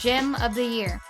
Gym of the Year.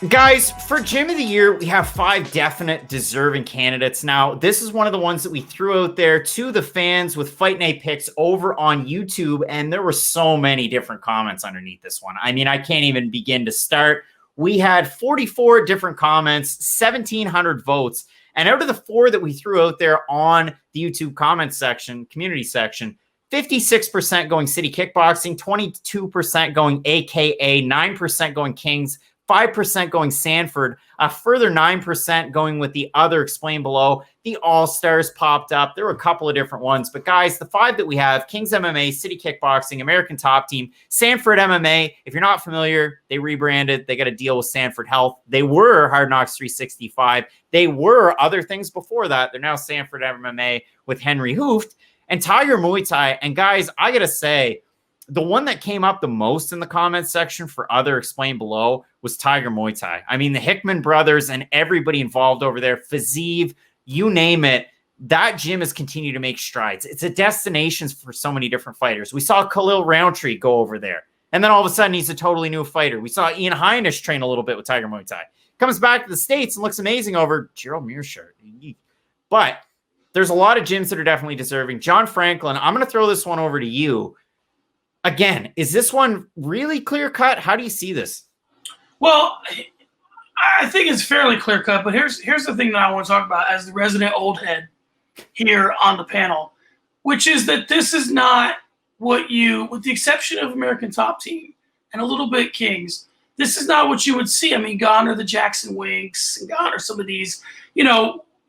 Guys, for Gym of the Year, we have 5 definite deserving candidates. Now, this is one of the ones that we threw out there to the fans with Fight Night picks over on YouTube, and there were so many different comments underneath this one. I mean, I can't even begin to start. We had 44 different comments, 1,700 votes, and out of the 4 that we threw out there on the YouTube comment section, community section, 56% going City Kickboxing, 22% going AKA, 9% going Kings, 5% going Sanford, a further 9% going with the other explained below. The All-Stars popped up. There were a couple of different ones. But guys, the 5 that we have, Kings MMA, City Kickboxing, American Top Team, Sanford MMA. If you're not familiar, they rebranded. They got a deal with Sanford Health. They were Hard Knocks 365. They were other things before that. They're now Sanford MMA with Henry Hooft and Tiger Muay Thai. And guys, I got to say, the one that came up the most in the comments section for other explained below was Tiger Muay Thai. I mean, the Hickman brothers and everybody involved over there, Fazeev, you name it, that gym has continued to make strides. It's a destination for so many different fighters. We saw Khalil Roundtree go over there, and then all of a sudden he's a totally new fighter. We saw Ian Heinisch train a little bit with Tiger Muay Thai. Comes back to the States and looks amazing over Gerald Mearshart. But there's a lot of gyms that are definitely deserving. John Franklin, I'm going to throw this one over to you. Again, is this one really clear-cut? How do you see this? Well, I think it's fairly clear-cut, but here's the thing that I want to talk about as the resident old head here on the panel, which is that this is not what you, with the exception of American Top Team and a little bit Kings, this is not what you would see. I mean, gone are the Jackson Winks, and gone are some of these,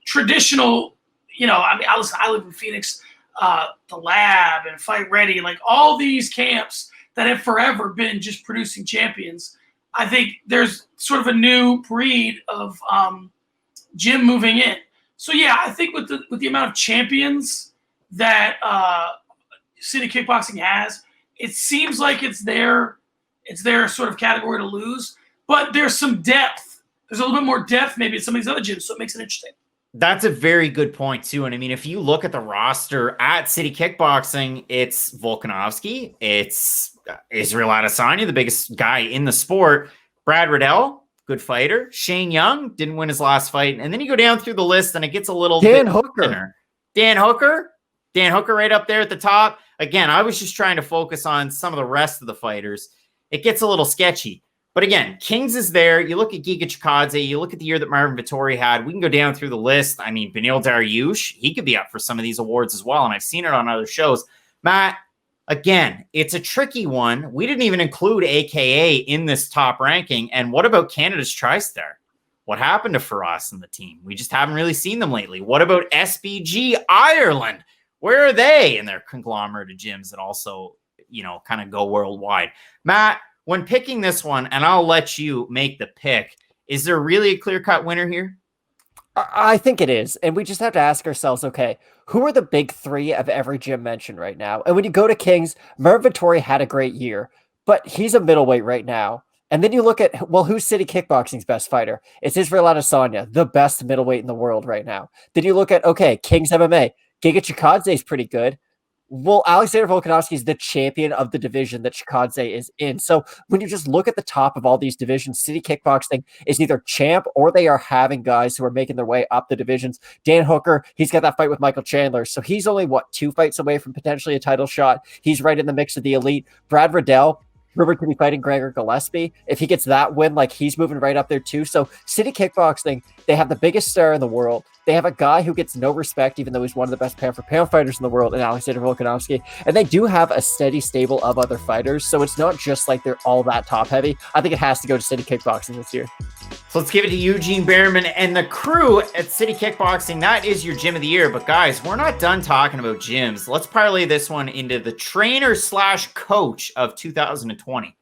traditional, I mean, I live in Phoenix, the Lab and Fight Ready, like all these camps that have forever been just producing champions. I think there's sort of a new breed of gym moving in. So yeah, I think with the amount of champions that City Kickboxing has, it seems like it's their sort of category to lose. But there's some depth. There's a little bit more depth maybe at some of these other gyms, so it makes it interesting. That's a very good point, too. And I mean, if you look at the roster at City Kickboxing, it's Volkanovski, it's Israel Adesanya, the biggest guy in the sport, Brad Riddell, good fighter, Shane Young, didn't win his last fight. And then you go down through the list and it gets a little Dan Hooker. Dan Hooker right up there at the top. Again, I was just trying to focus on some of the rest of the fighters. It gets a little sketchy. But again, Kings is there. You look at Giga Chikadze. You look at the year that Marvin Vettori had. We can go down through the list. I mean, Beneil Dariush, he could be up for some of these awards as well, and I've seen it on other shows. Matt, again, it's a tricky one. We didn't even include AKA in this top ranking. And what about Canada's TriStar? What happened to Firas and the team? We just haven't really seen them lately. What about SBG Ireland? Where are they in their conglomerate of gyms that also, kind of go worldwide? Matt, when picking this one, and I'll let you make the pick, is there really a clear-cut winner here? I think it is. And we just have to ask ourselves, okay, who are the big 3 of every gym mentioned right now? And when you go to Kings, Marvin Vettori had a great year, but he's a middleweight right now. And then you look at, well, who's City Kickboxing's best fighter? It's Israel Adesanya, the best middleweight in the world right now. Then you look at, okay, Kings MMA. Giga Chikadze is pretty good. Well, Alexander Volkanovski is the champion of the division that Chikadze is in. So when you just look at the top of all these divisions, City Kickboxing is either champ or they are having guys who are making their way up the divisions. Dan Hooker, he's got that fight with Michael Chandler. So he's only, 2 fights away from potentially a title shot. He's right in the mix of the elite. Brad Riddell, rumored to be fighting Gregor Gillespie. If he gets that win, he's moving right up there too. So City Kickboxing, they have the biggest star in the world. They have a guy who gets no respect, even though he's one of the best pound-for-pound fighters in the world, in Alexander Volkanovski. And they do have a steady stable of other fighters, so it's not just like they're all that top-heavy. I think it has to go to City Kickboxing this year. So let's give it to Eugene Behrman and the crew at City Kickboxing. That is your gym of the year. But guys, we're not done talking about gyms. Let's parlay this one into the trainer/coach of 2020.